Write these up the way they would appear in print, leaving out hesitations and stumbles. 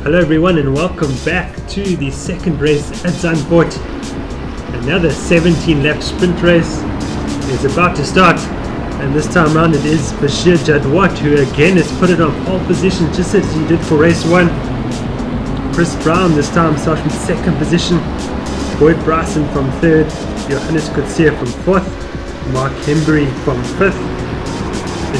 Hello everyone and welcome back to the second race at Zandvoort. Another 17 lap sprint race is about to start, and this time around it is Bashir Jadwat who again has put it on pole position just as he did for race 1. Chris Brown this time starts from second position, Boyd Bryson from third, Johannes Kutsia from fourth, Mark Hembury from fifth.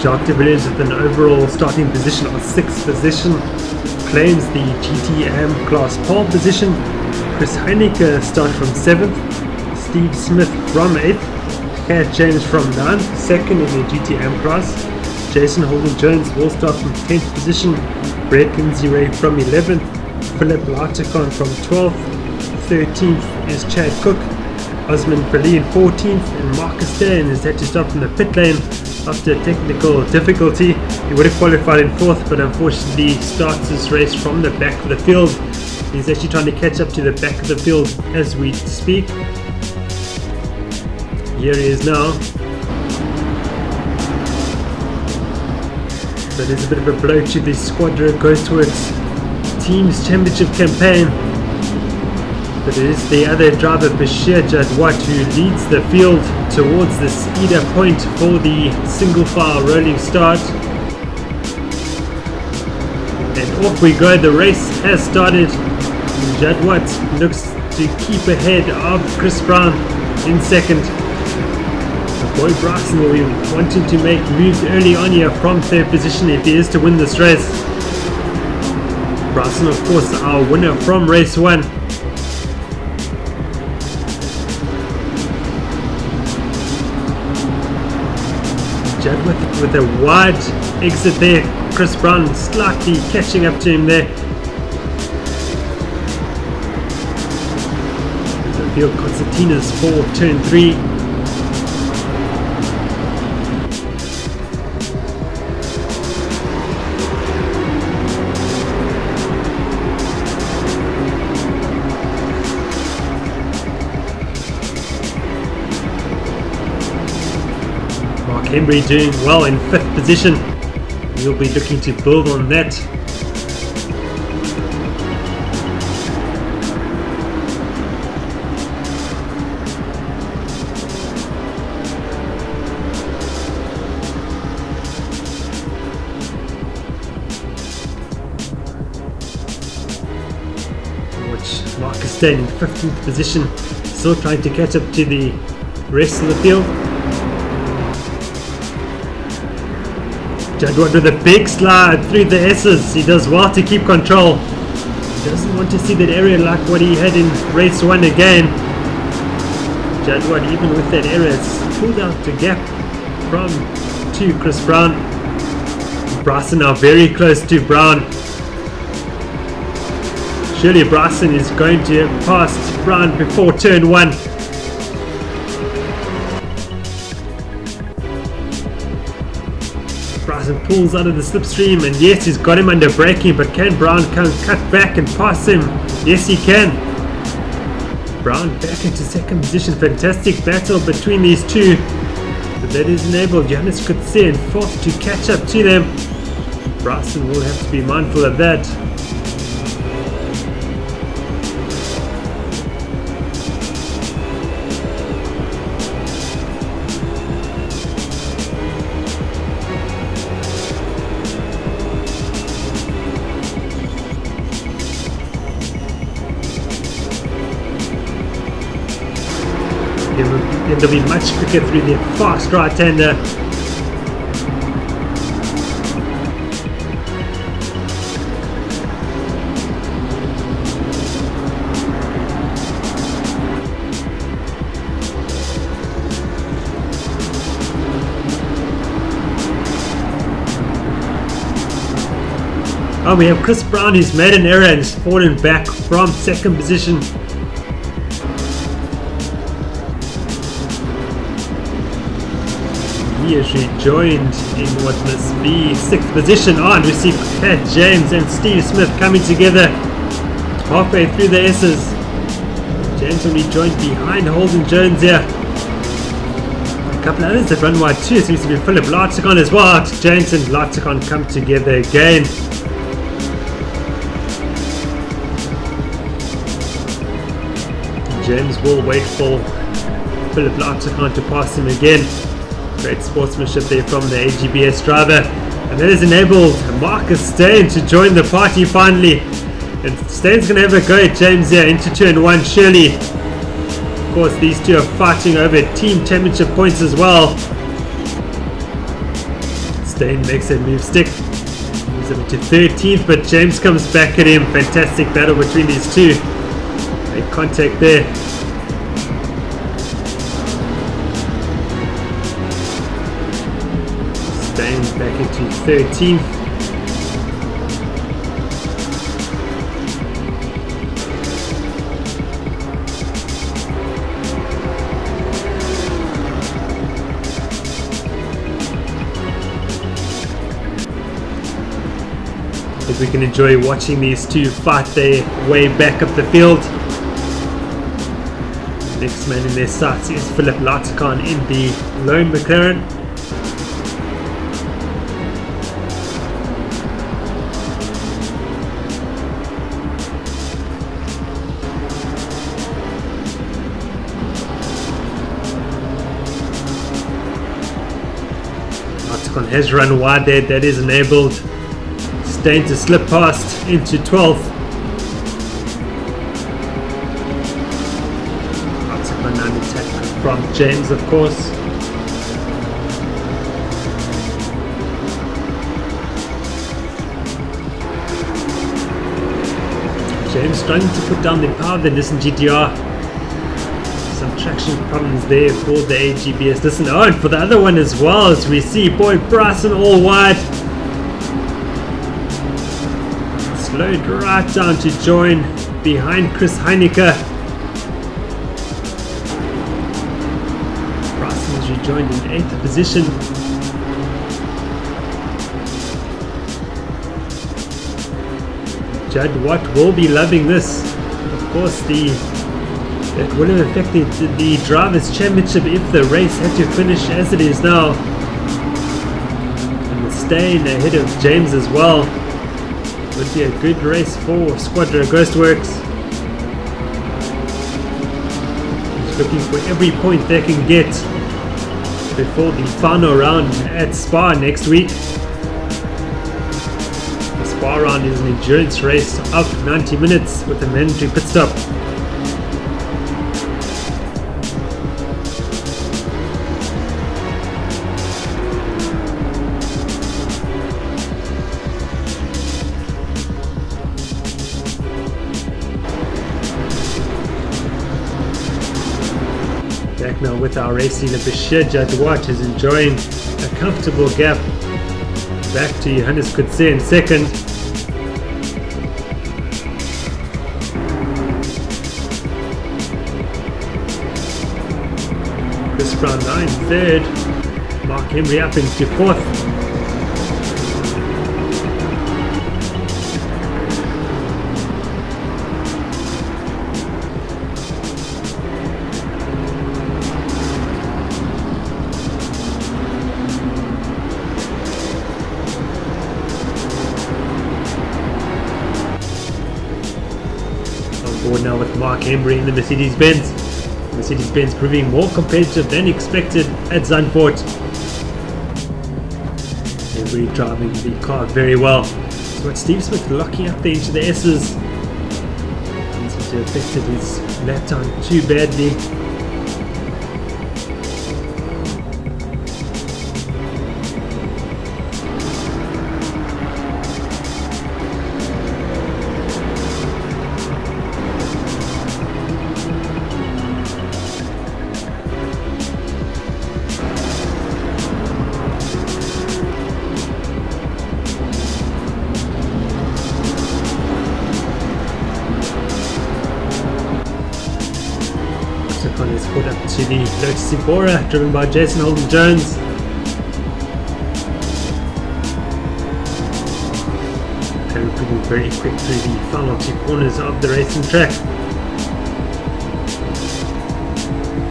Jacques de Villiers with an overall starting position on sixth position claims the GT class pole position. Chris Heineke starts from 7th, Steve Smith from 8th, Kat James from 9th, second in the GT class. Jason Holden-Jones will start from 10th position, Brett Lindsay-Ray from 11th, Philip Larticon from 12th, 13th is Chad Cook, Osman Perlin 14th, and Marcus Stan has had to start from the pit lane after technical difficulty. He would have qualified in 4th, but unfortunately starts this race from the back of the field. He's actually trying to catch up to the back of the field as we speak. Here he is now. So there's a bit of a blow to the squadron, goes towards Team's Championship campaign. But it is the other driver, Bashir Jadwat, who leads the field towards the speeder point for the single file rolling start. And off we go, the race has started. Jadwat looks to keep ahead of Chris Brown in second. Boyd Bryson will be wanting to make moves early on here from third position if he is to win this race. Bryson, of course, our winner from race 1. Jadwat with a wide exit there. Chris Brown slightly catching up to him there. The field concertinas for turn 3. Hembury doing well in 5th position. We'll be looking to build on that. Watch Marcus staying in 15th position, still trying to catch up to the rest of the field. Jadwat with a big slide through the S's. He does well to keep control. He doesn't want to see that area like what he had in race 1 again. Jadwat, even with that area, has pulled out the gap from to Chris Brown. Bryson now very close to Brown. Surely Bryson is going to pass Brown before turn 1. Bryson pulls out of the slipstream, and yes, he's got him under braking, but can Brown cut back and pass him? Yes, he can. Brown back into second position. Fantastic battle between these two, but that is enabled Johannes Kutsia in 4th to catch up to them. Bryson will have to be mindful of that. They'll be much quicker through the fast right-hander. Oh, we have Chris Brown who's made an error and has fallen back from second position. He has rejoined in what must be 6th position. And we see Pat James and Steve Smith coming together halfway through the S's. James will be joined behind Holden Jones here. A couple of others that run wide too. It seems to be Philip Larticon as well. James and Larticon come together again. James will wait for Philip Larticon to pass him again. Great sportsmanship there from the AGBS driver. And that has enabled Marcus Steyn to join the party finally. And Steyn's going to have a go at James here into turn 1 surely. Of course, these two are fighting over team championship points as well. Steyn makes that move stick. Moves up to 13th, but James comes back at him. Fantastic battle between these two. Make contact there. Steyn back into 13th. We can enjoy watching these two fight their way back up the field. Next man in their sights is Philip Larticon in the lone McLaren. Larticon has run wide there, that is enabled Steyn to slip past into 12th. Larticon on attack from James, of course. James struggling to put down the power of the Nissan GTR. Some traction problems there for the AGBS Nissan. Oh, and for the other one as well, as we see Boyd Bryson all wide. Slowed right down to join behind Chris Heineke. Bryson has rejoined in 8th position. Judd Watt will be loving this. Of course, it would have affected the Drivers' Championship if the race had to finish as it is now. And Steyn ahead of James as well. Would be a good race for Squadra Ghostworks. He's looking for every point they can get before the final round at Spa next week. The Spa round is an endurance race of 90 minutes with a mandatory pit stop. Back now with our racing, Bashir Jadwat is enjoying a comfortable gap back to Johannes Kutse in second. Chris Brown 9 third, Mark Henry up into 4th. Now with Mark Embry in the Mercedes-Benz. Mercedes-Benz proving more competitive than expected at Zandvoort. Embry driving the car very well. So it's Steve Smith locking up there into the S's. Seems to have affected his lap time too badly. Is put up to the Lotus Evora, driven by Jason Holden Jones. And moving very quick through the final 2 corners of the racing track.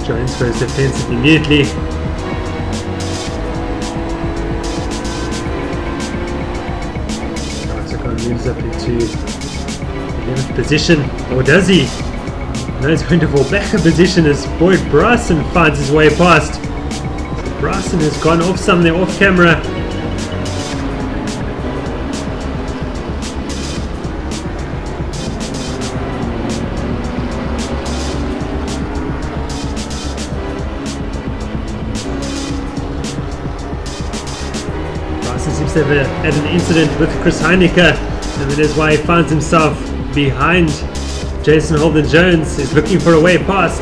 Jones goes defensive immediately. Larticon moves up into 11th position, or does he? Now he's going to fall back a position as Boyd Bryson finds his way past. Bryson has gone off something off camera. Bryson seems to have had an incident with Chris Heineke, and that is why he finds himself behind Jason Holden-Jones. He's looking for a way past.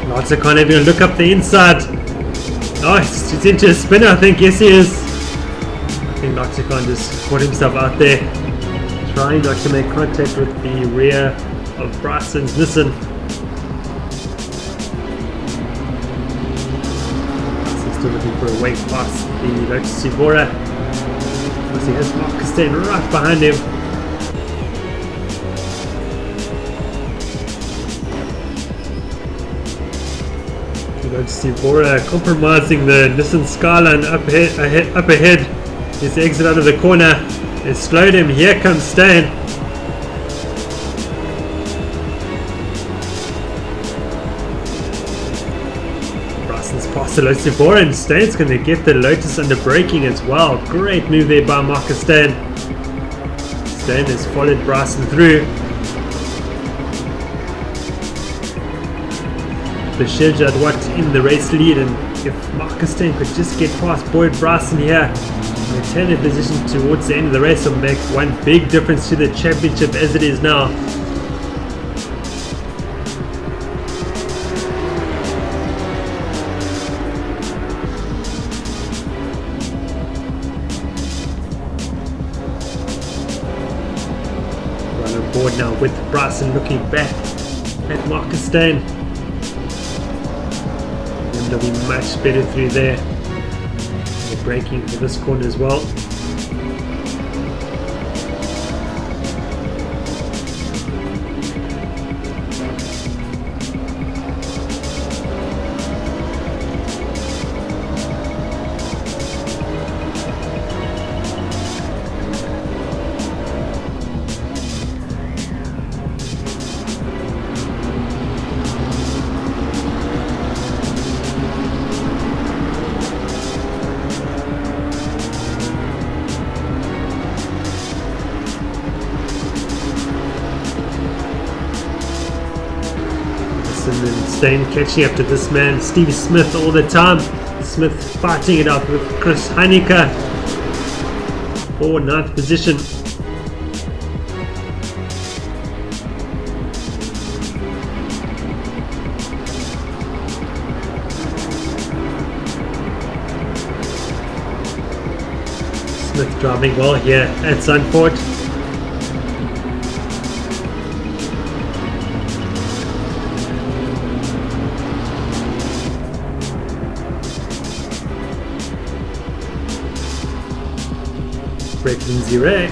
Lotsa can't even look up the inside. Oh, he's into a spinner, I think. Yes, he is. I think Lotsa just caught himself out there, trying not to make contact with the rear of Bryson's Nissan. Bryson's still looking for a way past the Lotus Evora, because he has Marcus staying right behind him. Lotus Evora compromising the Nissan Skyline up ahead. His exit out of the corner has slowed him. Here comes Stan. Bryson's past the Lotus Evora, and Stan's going to get the Lotus under braking as well. Great move there by Marcus Stan. Stan has followed Bryson through. Bashir Jadwat in the race lead, and if Marcus Stan could just get past Boyd Bryson here, maintain their position towards the end of the race, will make one big difference to the championship as it is now. Run on board now with Bryson looking back at Marcus Stan. They'll be much better through there. They're braking for this corner as well. And then Stan catching up to this man, Stevie Smith, all the time. Smith fighting it out with Chris Heineke for 9th position. Smith driving well here at Zandvoort. Lindsay Ray.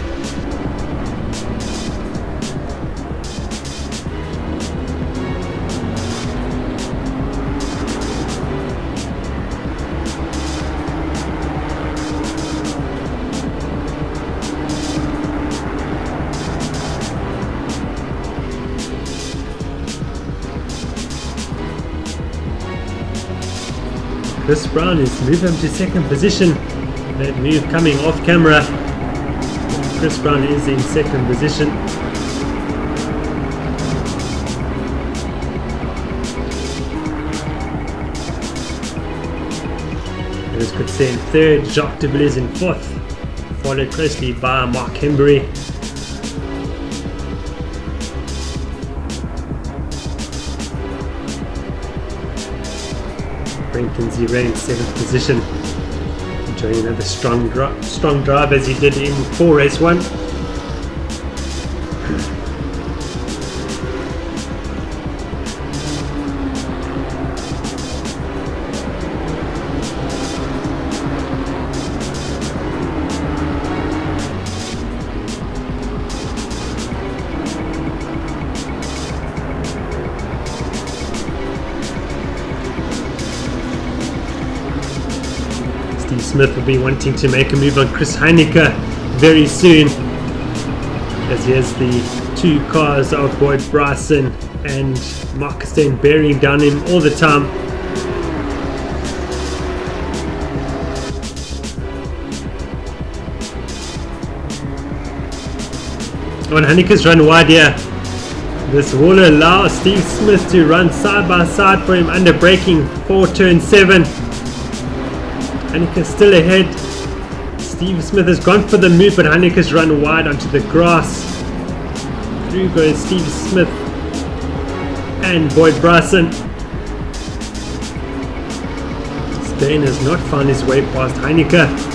Chris Brown has moved him to 2nd position. That move coming off camera. Chris Brown is in 2nd position. As could say in 3rd, Jacques de Villiers in 4th, followed closely by Mark Hembury. Brenton Zira in 7th position. Enjoying another strong drive as he did in 4 race 1. Smith will be wanting to make a move on Chris Heineke very soon, as he has the two cars of Boyd Bryson and Mark Steyn bearing down him all the time. On Heineke's run wide here, this will allow Steve Smith to run side by side for him under braking for turn 7. Heineke still ahead. Steve Smith has gone for the move, but Heineke's run wide onto the grass. Through goes Steve Smith and Boyd Bryson. Steyn has not found his way past Heineke.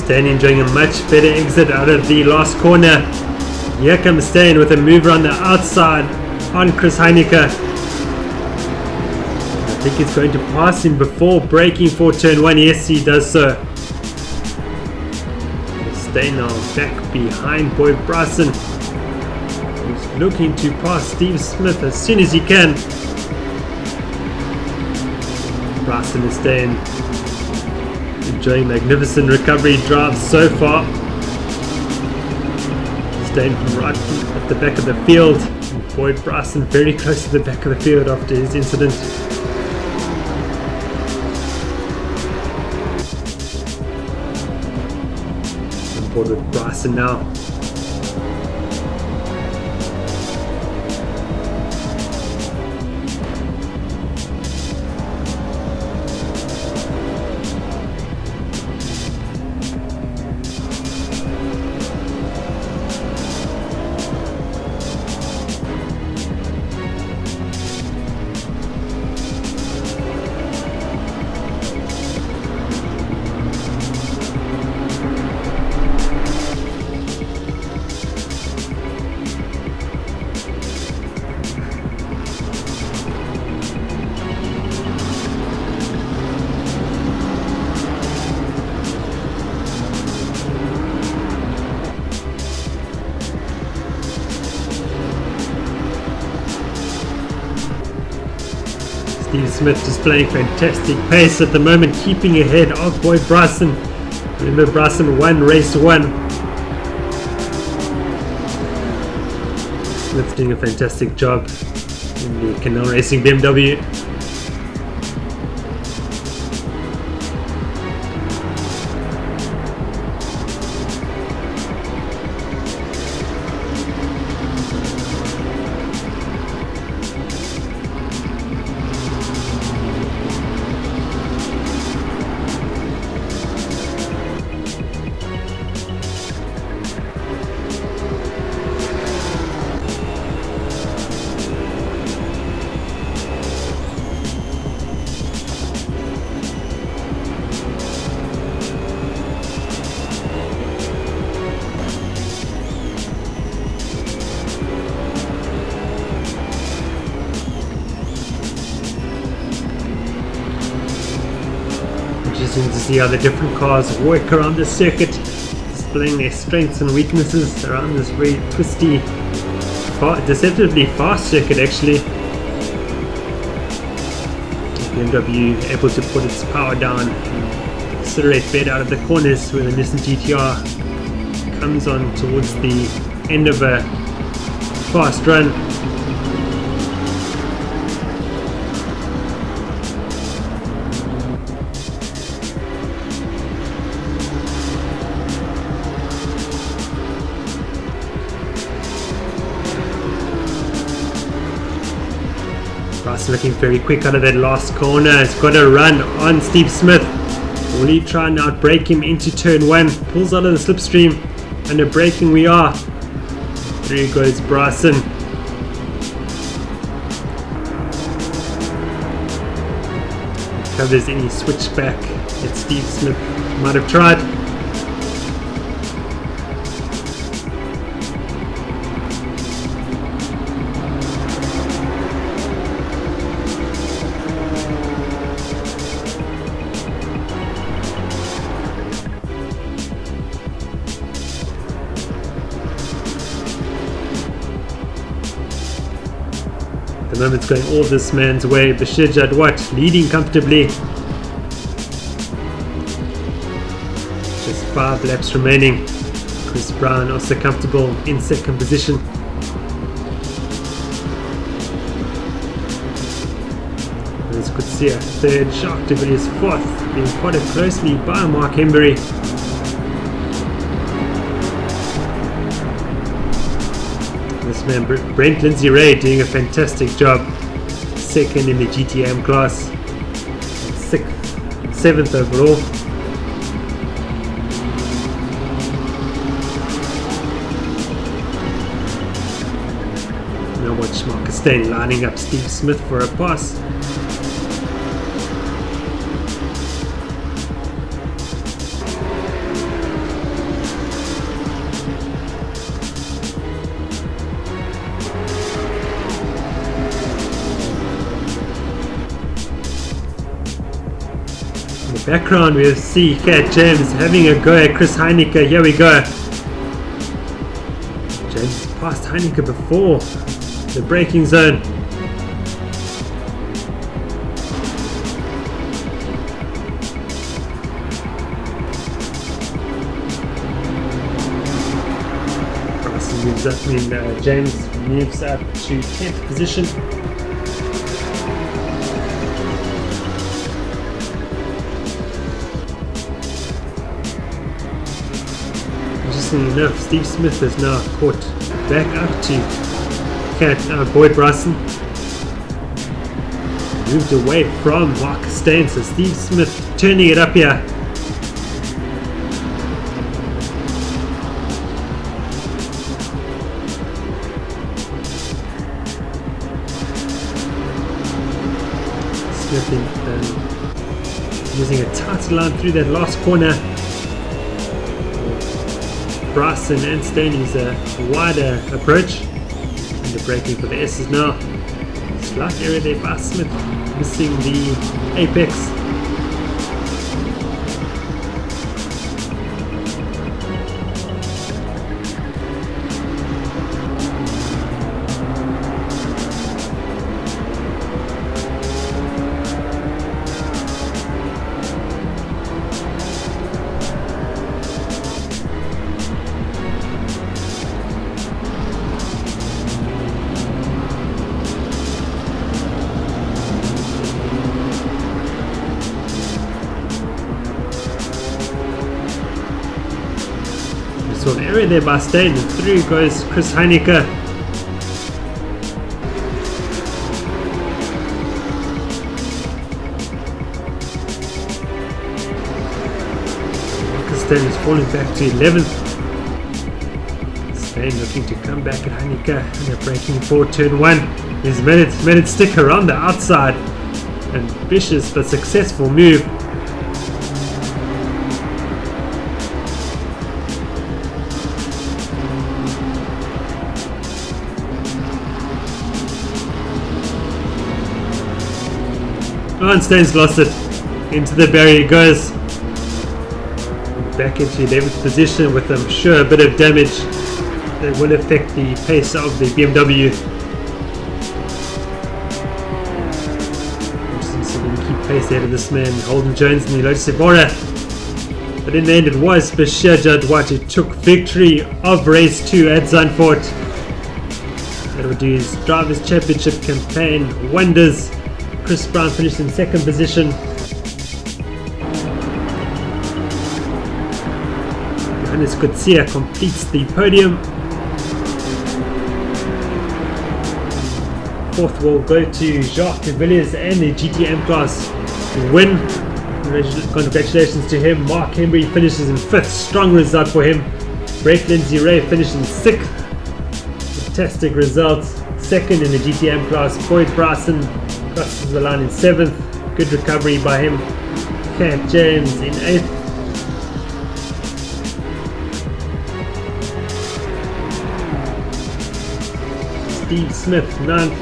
Steyn enjoying a much better exit out of the last corner. Here comes Steyn with a move around the outside on Chris Heineke. I think he's going to pass him before braking for turn 1. Yes, he does so. Steyn now back behind Boyd Bryson, who's looking to pass Steve Smith as soon as he can. Bryson is Steyn enjoying magnificent recovery drives so far. Steyn right at the back of the field. Boyd Bryson very close to the back of the field after his incident. On board with Bryson now. Steve Smith displaying fantastic pace at the moment, keeping ahead of Boyd Bryson. Remember, Bryson won race 1. Smith's doing a fantastic job in the Canal Racing BMW. Interesting to see how the different cars work around the circuit, displaying their strengths and weaknesses around this very twisty, deceptively fast circuit actually. BMW able to put its power down and accelerate better out of the corners, where the Nissan GT3 comes on towards the end of a fast run. Looking very quick out of that last corner. It's got a run on Steve Smith. Will he try and outbrake him into turn 1? Pulls out of the slipstream. Under braking we are. Through goes Bryson. Covers any switchback that Steve Smith might have tried. the moment it's going all this man's way. Bashir Jadwat leading comfortably. Just 5 laps remaining. Chris Brown also comfortable in second position. As you could see, a third. Jacques de Villiers fourth, being followed closely by Mark Hembury. This man Brent Lindsay Ray doing a fantastic job. Second in the GTM class, 7th overall. Now watch Mark Stein lining up Steve Smith for a pass. In the background we'll see Cat James having a go at Chris Heineke. Here we go. James passed Heineke before the braking zone. James moves up to 10th position. Interestingly enough, Steve Smith has now caught back up to Boyd Bryson. Moved away from Mark Stein, so Steve Smith turning it up here. Smith using a tight line through that last corner. Bryson and Stein is a wider approach. And the braking for the S's now. Slight area there by Smith, missing the apex. So an area there by Stein, and through goes Chris Heineke. Marcus Stein is falling back to 11th. Stein looking to come back at Heineke, and they're braking for turn 1. He's made it stick around the outside. And vicious but successful move. Oh, and Stein's lost it. Into the barrier he goes. Back into 11th position with, I'm sure, a bit of damage that will affect the pace of the BMW. Interesting to see if we can keep pace ahead of this man, Holden Jones and Lotus Evora. But in the end it was Bashir Jadwat who took victory of race 2 at Zandvoort. That would do his Drivers' Championship campaign wonders. Chris Brown finished in 2nd position. Johannes Kutsia completes the podium. 4th will go to Jacques de Villiers and the GTM class win. Congratulations to him. Mark Hembury finishes in 5th. Strong result for him. Brent Lindsay Ray finished in 6th. Fantastic results. 2nd in the GTM class. Boyd Bryson crosses the line in 7th. Good recovery by him. Cat James in 8th. Steve Smith 9th.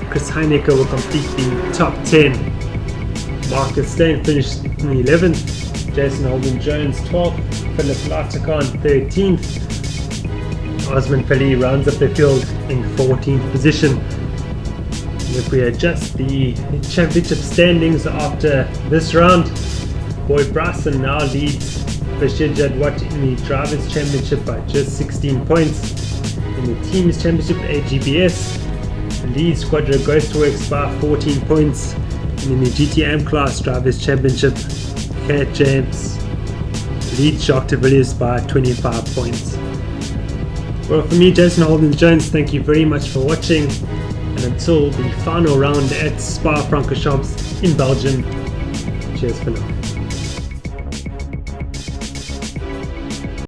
Chris Heineke will complete the top 10. Marcus Stein finished in 11th. Jason Holden Jones 12th. Philip Latikon 13th. Osman Pali rounds up the field in 14th position. If we adjust the championship standings after this round, boy Bryson now leads Bashir Jadwat in the Drivers' Championship by just 16 points. In the Teams' Championship, AGBS leads Quadro Ghostworks by 14 points. And in the GTM Class Drivers' Championship, Kat James leads Jacques de Villiers by 25 points. Well, for me, Jason Holden-Jones, thank you very much for watching. And until the final round at Spa-Francorchamps in Belgium, cheers for now.